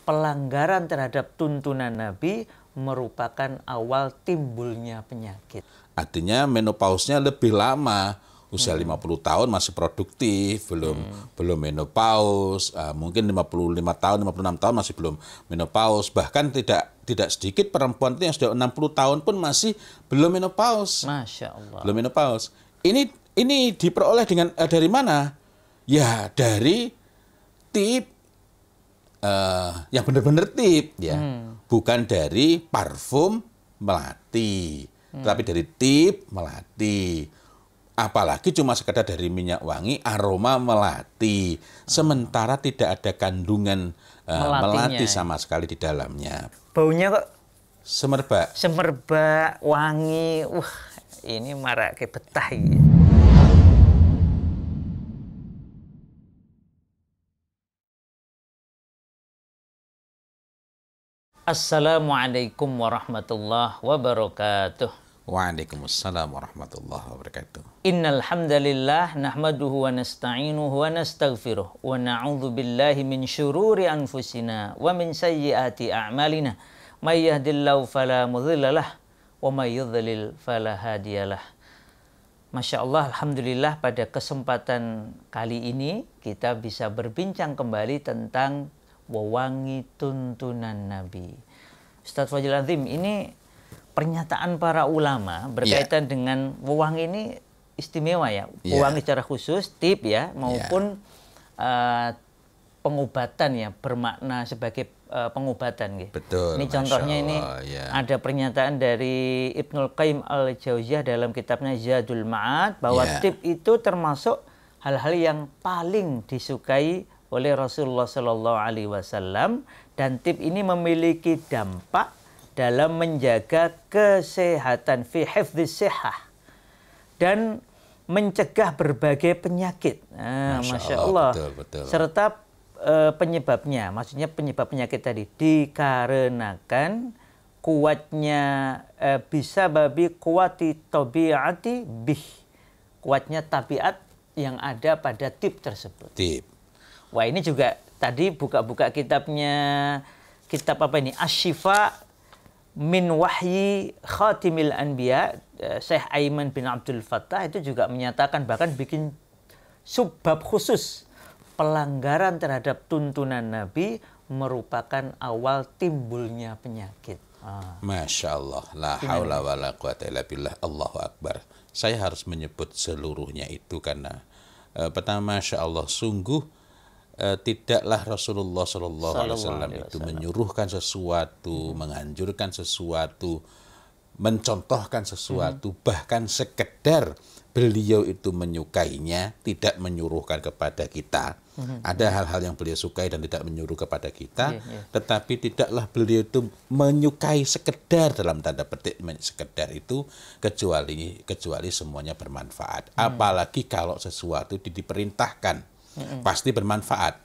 pelanggaran terhadap tuntunan Nabi merupakan awal timbulnya penyakit. Artinya menopausnya lebih lama. Usia 50 tahun masih produktif, belum menopaus, mungkin 55 tahun, 56 tahun masih belum menopaus. Bahkan tidak sedikit perempuan itu yang sudah 60 tahun pun masih belum menopaus. Masya Allah. Belum menopaus. Ini diperoleh dengan dari mana? Ya dari tip yang benar-benar tip ya. Bukan dari parfum melati, tapi dari tip melati. Apalagi cuma sekedar dari minyak wangi aroma melati, sementara tidak ada kandungan melati sama sekali di dalamnya. Baunya kok semerbak. Semerbak, wangi. Ini marak ke betah ya. Assalamualaikum warahmatullahi wabarakatuh. Waalaikumsalam warahmatullahi wabarakatuh. Innal hamdalillah nahmaduhu wa nasta'inuhu wa nastaghfiruh wa na'udzu billahi min syururi anfusina wa min sayyiati a'malina. May yahdihillahu fala mudhillalah wa may yudhlil fala hadiyalah. Masya Allah, alhamdulillah pada kesempatan kali ini kita bisa berbincang kembali tentang wewangi tuntunan Nabi. Ustadz Fadil Azim, ini pernyataan para ulama berkaitan dengan wewangi ini istimewa ya. Wewangi secara khusus, tip ya, maupun pengobatan ya, bermakna sebagai pengobatan gitu. Betul. Ini contohnya ini ada pernyataan dari Ibnul Qayyim al-Jauziyah dalam kitabnya Zadul Ma'ad bahwa tip itu termasuk hal-hal yang paling disukai oleh Rasulullah Shallallahu Alaihi Wasallam, dan tip ini memiliki dampak dalam menjaga kesehatan fi hifdzis sihah dan mencegah berbagai penyakit. Masya Allah. Betul. Serta penyebabnya, maksudnya penyebab penyakit tadi dikarenakan kuatnya bisa babi kuati tabiati bih, kuatnya tabiat yang ada pada tip tersebut. Tip. Wah, ini juga tadi buka-buka kitabnya, kitab apa ini? Asy-Syifa min Wahyi Khatimil Anbiya, Syekh Aiman bin Abdul Fattah itu juga menyatakan, bahkan bikin subbab khusus, pelanggaran terhadap tuntunan Nabi merupakan awal timbulnya penyakit. Masya Allah, la haula wa la quwata illa billah, Allahu Akbar. Saya harus menyebut seluruhnya itu karena pertama, Masya Allah, sungguh tidaklah Rasulullah SAW itu menyuruhkan sesuatu, menganjurkan sesuatu, mencontohkan sesuatu, bahkan sekedar beliau itu menyukainya, tidak menyuruhkan kepada kita. Ada hal-hal yang beliau sukai dan tidak menyuruh kepada kita, tetapi tidaklah beliau itu menyukai sekedar, dalam tanda petik sekedar itu, kecuali semuanya bermanfaat. Apalagi kalau sesuatu diperintahkan, pasti bermanfaat.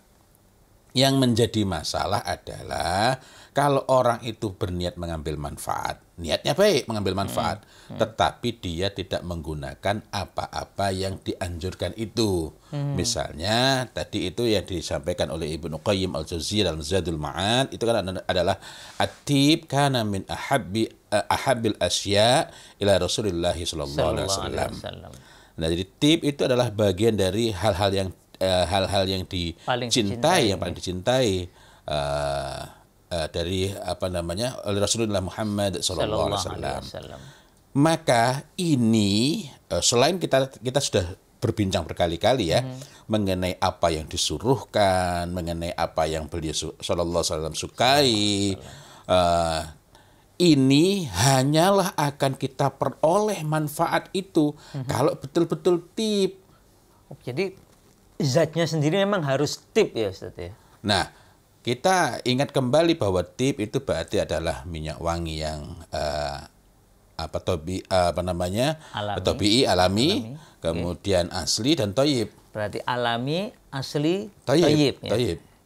Yang menjadi masalah adalah kalau orang itu berniat mengambil manfaat, niatnya baik mengambil manfaat, tetapi dia tidak menggunakan apa-apa yang dianjurkan itu. Misalnya tadi itu yang disampaikan oleh Ibnu Qayyim al-Jauziyah dalam Zadul Ma'ad, itu kan adalah at-tib kana min ahabbil asya ila Rasulillah sallallahu alaihi wasallam. Nah, jadi tip itu adalah bagian dari hal-hal yang dicintai, yang paling dicintai dari oleh Rasulullah Muhammad SAW. Maka ini selain kita sudah berbincang berkali-kali ya mengenai apa yang disuruhkan, mengenai apa yang beliau Sallallahu Alaihi Wasallam sukai, ini hanyalah akan kita peroleh manfaat itu kalau betul-betul tip. Jadi zatnya sendiri memang harus tip ya Ustaz ya. Nah, kita ingat kembali bahwa tip itu berarti adalah minyak wangi yang alami, kemudian asli dan thayyib. Berarti alami, asli, thayyib.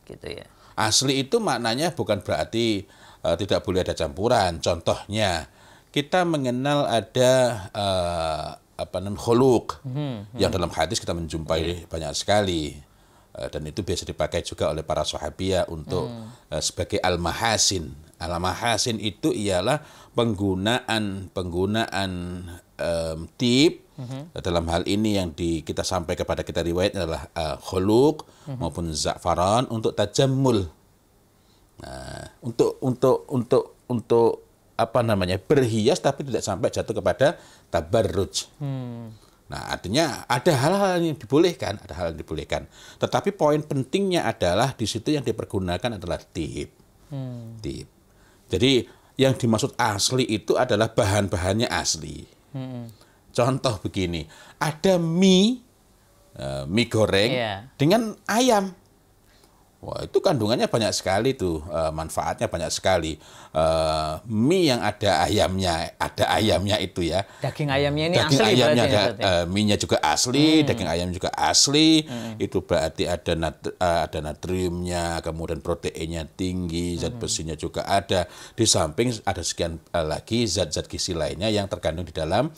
Gitu ya. Asli itu maknanya bukan berarti tidak boleh ada campuran. Contohnya, kita mengenal ada khuluq yang dalam hadis kita menjumpai banyak sekali. Dan itu biasa dipakai juga oleh para sahabiah untuk sebagai al-mahasin. Al-mahasin itu ialah penggunaan tip. Dalam hal ini yang kita sampai kepada kita riwayat adalah khuluq maupun za'faran untuk tajammul. Nah, untuk apa namanya, berhias tapi tidak sampai jatuh kepada tabarruj. Nah, artinya ada hal-hal yang dibolehkan, Tetapi poin pentingnya adalah di situ yang dipergunakan adalah tip. Tip. Jadi yang dimaksud asli itu adalah bahan-bahannya asli. Contoh begini, ada mie goreng dengan ayam. Wah, itu kandungannya banyak sekali tuh, manfaatnya banyak sekali. Mie yang ada ayamnya itu ya. Daging ayamnya ini daging asli ayamnya berarti mie-nya juga asli, daging ayam juga asli. Itu berarti ada natriumnya, kemudian proteinnya tinggi, zat besinya juga ada. Di samping ada sekian lagi zat-zat gizi lainnya yang terkandung di dalam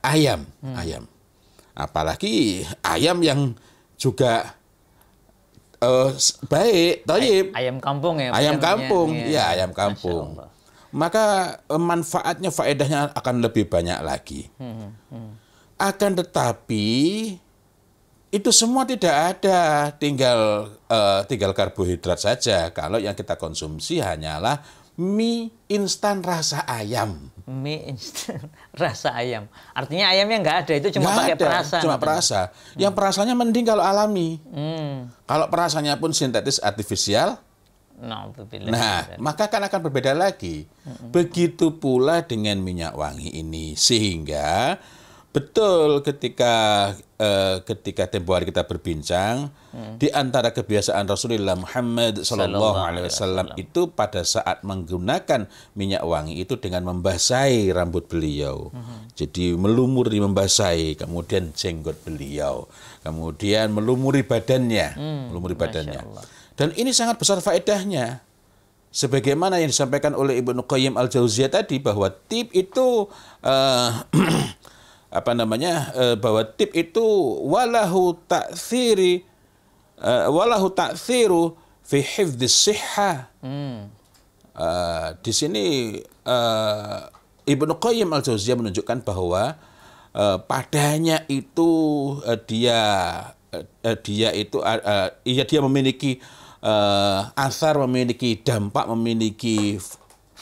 ayam. Apalagi ayam yang juga baik, thayyib. Ayam kampung ya. Ayam kampung, ya ayam kampung. Maka manfaatnya, faedahnya akan lebih banyak lagi. Akan tetapi itu semua tidak ada, tinggal karbohidrat saja. Kalau yang kita konsumsi hanyalah mie instan rasa ayam. Mie instan rasa ayam. Artinya ayamnya nggak ada, itu cuma pakai perasa. Cuma perasa. Yang perasanya mending kalau alami. Kalau perasanya pun sintetis artifisial, nah, maka akan berbeda lagi. Begitu pula dengan minyak wangi ini. Sehingga betul ketika tempo hari kita berbincang, di antara kebiasaan Rasulullah Muhammad SAW itu pada saat menggunakan minyak wangi itu dengan membasahi rambut beliau. Jadi melumuri, membasahi, kemudian jenggot beliau, kemudian melumuri badannya. Dan ini sangat besar faedahnya. Sebagaimana yang disampaikan oleh Ibnu Qayyim al-Jauziyah tadi, bahwa tip itu bahwa tip itu walahu ta'tsiru fi hifdzis shihhah. Di sini Ibnu Qayyim al-Jauziyah menunjukkan bahwa padanya itu dia memiliki asar, memiliki dampak, memiliki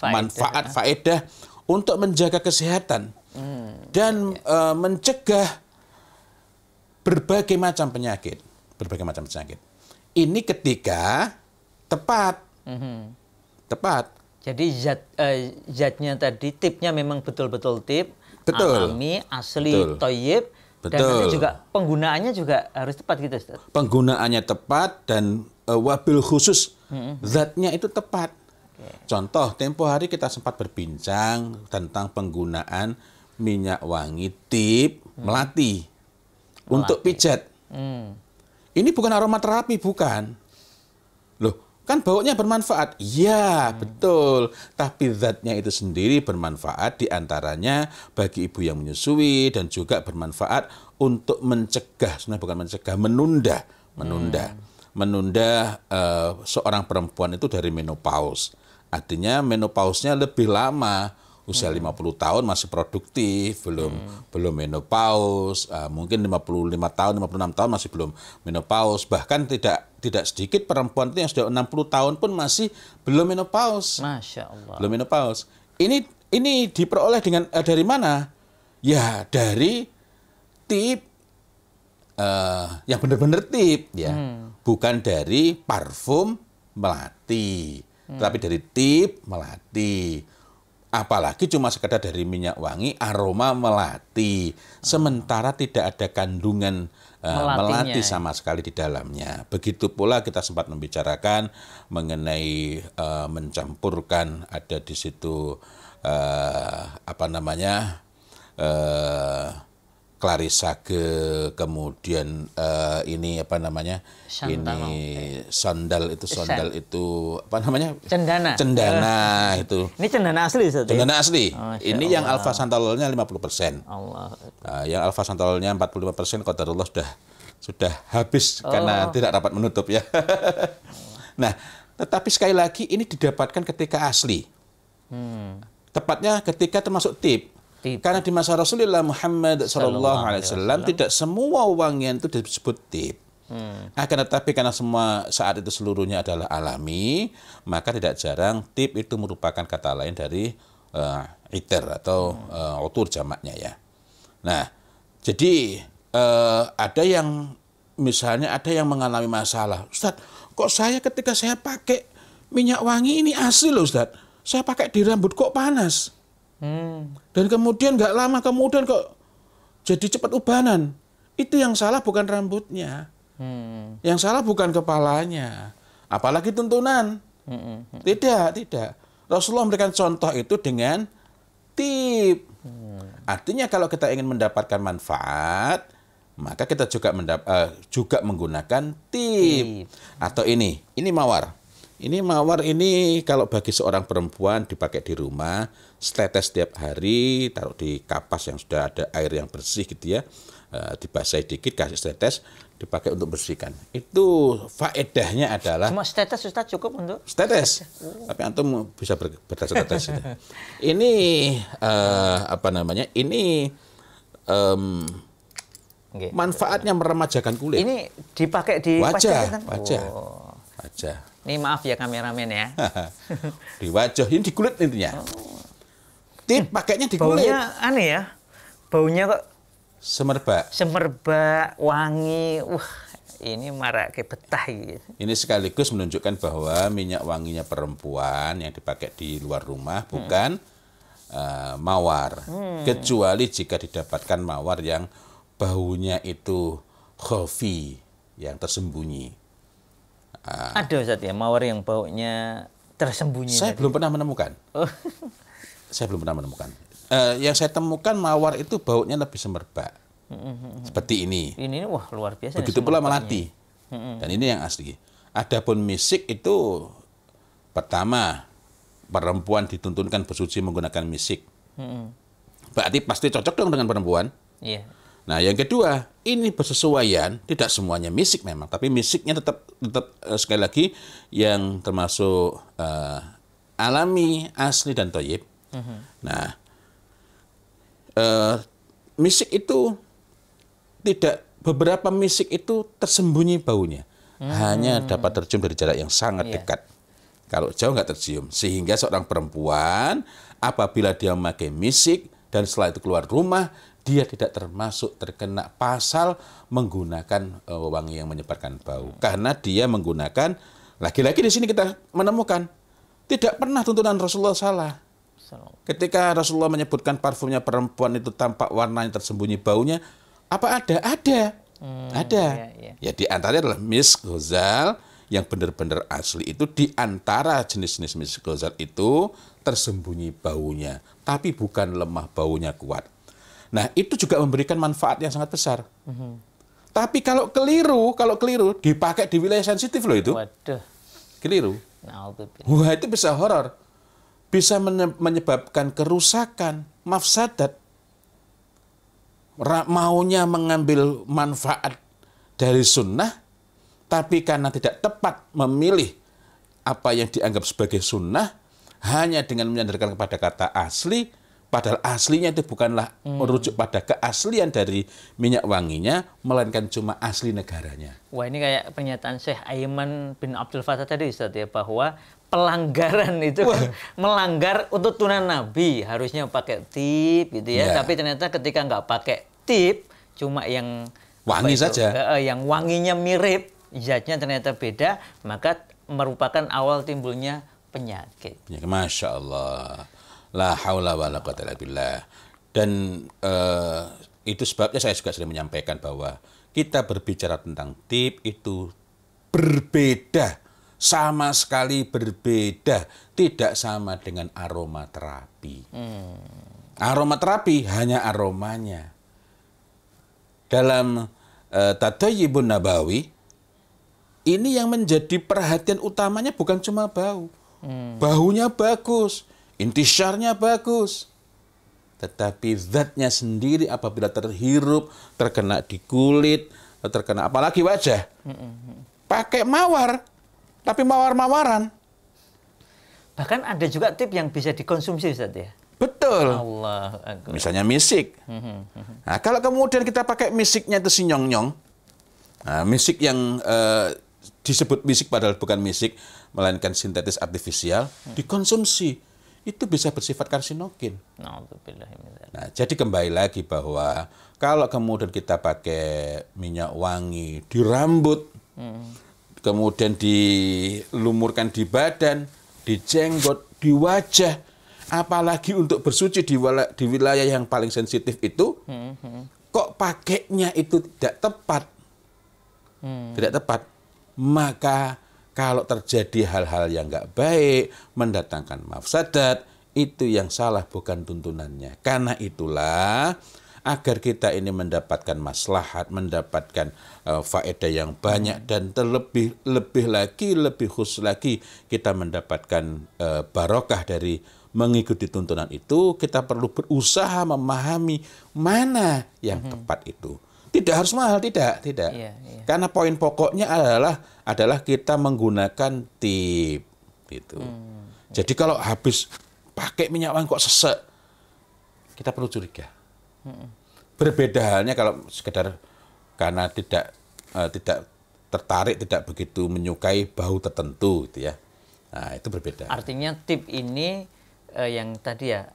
manfaat, faedah untuk menjaga kesehatan dan mencegah berbagai macam penyakit. Ini ketika tepat. Jadi zatnya tadi, tipnya memang betul-betul tip, alami, asli, thayyib. Dan nanti juga penggunaannya juga harus tepat gitu, Ustaz. Penggunaannya tepat dan wabil khusus zatnya itu tepat. Contoh, tempo hari kita sempat berbincang tentang penggunaan minyak wangi tip melati untuk pijat. Ini bukan aromaterapi, bukan. Loh, kan baunya bermanfaat. Ya, betul. Tapi zatnya itu sendiri bermanfaat, diantaranya bagi ibu yang menyusui, dan juga bermanfaat untuk mencegah, sebenarnya bukan mencegah, menunda seorang perempuan itu dari menopause. Artinya menopausnya lebih lama. Usia 50 tahun masih produktif, belum menopause, mungkin 55 tahun, 56 tahun masih belum menopause, bahkan tidak sedikit perempuan itu yang sudah 60 tahun pun masih belum menopause. Masya Allah. Belum menopause. Ini diperoleh dari mana? Ya, dari tip yang benar-benar tip, ya. Bukan dari parfum melati, tapi dari tip melati. Apalagi cuma sekedar dari minyak wangi aroma melati, sementara tidak ada kandungan melati sama sekali di dalamnya. Begitu pula kita sempat membicarakan mengenai mencampurkan, ada di situ klarisage, kemudian ini sandal itu cendana itu. Ini cendana asli, Ustaz? Cendana asli. Ini yang alfa santalolnya 50%. Yang alfa santalolnya 45%, qadarullah sudah habis karena tidak dapat menutup ya. Nah, tetapi sekali lagi ini didapatkan ketika asli. Tepatnya ketika termasuk tip. Karena di masa Rasulullah Muhammad SAW tidak semua wangian itu disebut tip. Akan tetapi karena semua saat itu seluruhnya adalah alami, maka tidak jarang tip itu merupakan kata lain dari iter atau utur jamaknya ya. Nah, jadi ada yang misalnya ada yang mengalami masalah, Ustadz, kok saya ketika saya pakai minyak wangi ini asli loh Ustadz, saya pakai di rambut kok panas, dan kemudian nggak lama kemudian kok jadi cepat ubanan. Itu yang salah bukan rambutnya, yang salah bukan kepalanya, apalagi tuntunan. Tidak. Rasulullah memberikan contoh itu dengan tip. Artinya kalau kita ingin mendapatkan manfaat, maka kita juga menggunakan tip. Atau ini mawar. Ini mawar ini kalau bagi seorang perempuan dipakai di rumah, setetes setiap hari, taruh di kapas yang sudah ada air yang bersih gitu ya, dibasahi dikit, kasih setetes, dipakai untuk bersihkan. Itu faedahnya adalah cuma setetes Ustaz cukup untuk setetes. Tapi antum bisa bertetes-tetes. Ini apa namanya? Ini manfaatnya meremajakan kulit. Ini dipakai di wajah. Ini maaf ya kameramen ya. Di wajah, ini di kulit intinya. Tip pakainya di kulit. Baunya aneh ya. Baunya kok semerbak, wangi. Ini marak kayak betah gitu. Ini sekaligus menunjukkan bahwa minyak wanginya perempuan yang dipakai di luar rumah bukan mawar. Kecuali jika didapatkan mawar yang baunya itu khafi, yang tersembunyi. Ada Ustaz ya, mawar yang baunya tersembunyi. Saya belum pernah menemukan. Saya belum pernah menemukan. Yang saya temukan mawar itu baunya lebih semerbak. Seperti ini. Ini wah luar biasa. Begitu pula melati. Dan ini yang asli. Adapun misik itu pertama perempuan dituntunkan bersuci menggunakan misik. Berarti pasti cocok dong dengan perempuan. Iya. Nah, yang kedua, ini bersesuaian, tidak semuanya misik memang, tapi misiknya tetap sekali lagi yang termasuk alami, asli dan thayyib. Nah, misik itu beberapa misik itu tersembunyi baunya, hanya dapat tercium dari jarak yang sangat dekat. Kalau jauh nggak tercium, sehingga seorang perempuan apabila dia memakai misik dan setelah itu keluar rumah, dia tidak termasuk terkena pasal menggunakan wangi yang menyebarkan bau. Karena dia menggunakan, lagi-lagi di sini kita menemukan, tidak pernah tuntunan Rasulullah salah. Ketika Rasulullah menyebutkan parfumnya perempuan itu tampak warnanya tersembunyi baunya, apa ada? Ada. Ya di antaranya adalah misk ghazal, yang benar-benar asli itu di antara jenis-jenis misk ghazal itu tersembunyi baunya. Tapi bukan lemah, baunya kuat. Nah, itu juga memberikan manfaat yang sangat besar. Tapi kalau keliru dipakai di wilayah sensitif loh itu. Waduh. Keliru. Wah, itu bisa horor. Bisa menyebabkan kerusakan, mafsadat. Maunya mengambil manfaat dari sunnah, tapi karena tidak tepat memilih apa yang dianggap sebagai sunnah, hanya dengan menyandarkan kepada kata asli, padahal aslinya itu bukanlah merujuk pada keaslian dari minyak wanginya, melainkan cuma asli negaranya. Wah, ini kayak pernyataan Syekh Aiman bin Abdul Fattah tadi Ustaz ya, bahwa pelanggaran itu kan melanggar untuk tuntunan Nabi, harusnya pakai tip gitu ya. Tapi ternyata ketika nggak pakai tip, cuma yang wangi saja, yang wanginya mirip, zatnya ternyata beda, maka merupakan awal timbulnya penyakit. Masya Allah. La haula wa la quwwata illa billah. Dan itu sebabnya saya juga sering menyampaikan bahwa kita berbicara tentang tip itu berbeda, sama sekali berbeda, tidak sama dengan aromaterapi. Aromaterapi hanya aromanya. Dalam Tadayibun Nabawi, ini yang menjadi perhatian utamanya bukan cuma bau. Baunya bagus, intisyarnya bagus, tetapi zatnya sendiri apabila terhirup, terkena di kulit, terkena, apalagi wajah. Pakai mawar, tapi mawar-mawaran. Bahkan ada juga tip yang bisa dikonsumsi, Ustaz ya. Betul. Allah Akbar. Misalnya misik. Nah, kalau kemudian kita pakai misiknya itu si nyong-nyong, nah, misik yang disebut misik padahal bukan misik, melainkan sintetis artifisial, dikonsumsi. Itu bisa bersifat karsinogen. Nah, jadi kembali lagi bahwa kalau kemudian kita pakai minyak wangi di rambut, kemudian dilumurkan di badan, di jenggot, di wajah, apalagi untuk bersuci di wilayah yang paling sensitif itu, kok pakainya itu tidak tepat, maka kalau terjadi hal-hal yang nggak baik, mendatangkan mafsadat, itu yang salah bukan tuntunannya. Karena itulah, agar kita ini mendapatkan maslahat, mendapatkan faedah yang banyak, dan terlebih lebih khusus lagi, kita mendapatkan barokah dari mengikuti tuntunan itu, kita perlu berusaha memahami mana yang tepat itu. Tidak harus mahal, tidak. Iya. Karena poin pokoknya adalah kita menggunakan tip, gitu. Jadi kalau habis pakai minyak wangi kok sesek, kita perlu curiga. Berbeda halnya kalau sekedar karena tidak tertarik, tidak begitu menyukai bau tertentu, gitu ya. Nah, itu berbeda. Artinya tip ini yang tadi ya,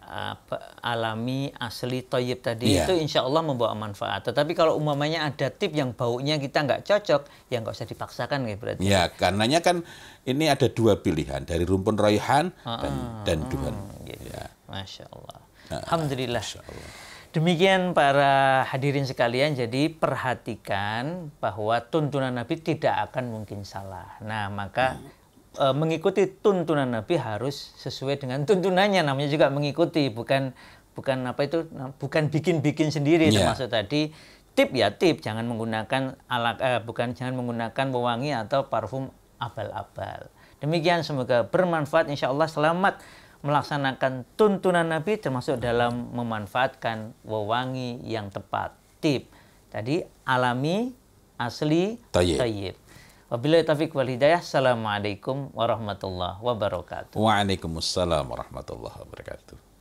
alami, asli, thayyib tadi, itu insya Allah membawa manfaat. Tetapi kalau umpamanya ada tip yang baunya kita nggak cocok, ya nggak usah dipaksakan kayak berarti. Ya, karenanya kan ini ada dua pilihan, dari rumpun raihan dan duhan. Gitu. Ya. Masya Allah. Alhamdulillah. Masya Allah. Demikian para hadirin sekalian, jadi perhatikan bahwa tuntunan Nabi tidak akan mungkin salah. Nah, maka mengikuti tuntunan Nabi harus sesuai dengan tuntunannya, namanya juga mengikuti, bukan bukan bikin-bikin sendiri. Termasuk tadi tip ya tip, jangan menggunakan jangan menggunakan pewangi atau parfum abal-abal. Demikian, semoga bermanfaat, insya Allah selamat melaksanakan tuntunan Nabi, termasuk dalam memanfaatkan wewangi yang tepat. Tip tadi alami, asli, thayyib. Wabillahi taufiq wal hidayah. Assalamualaikum warahmatullahi wabarakatuh. Waalaikumsalam warahmatullahi wabarakatuh.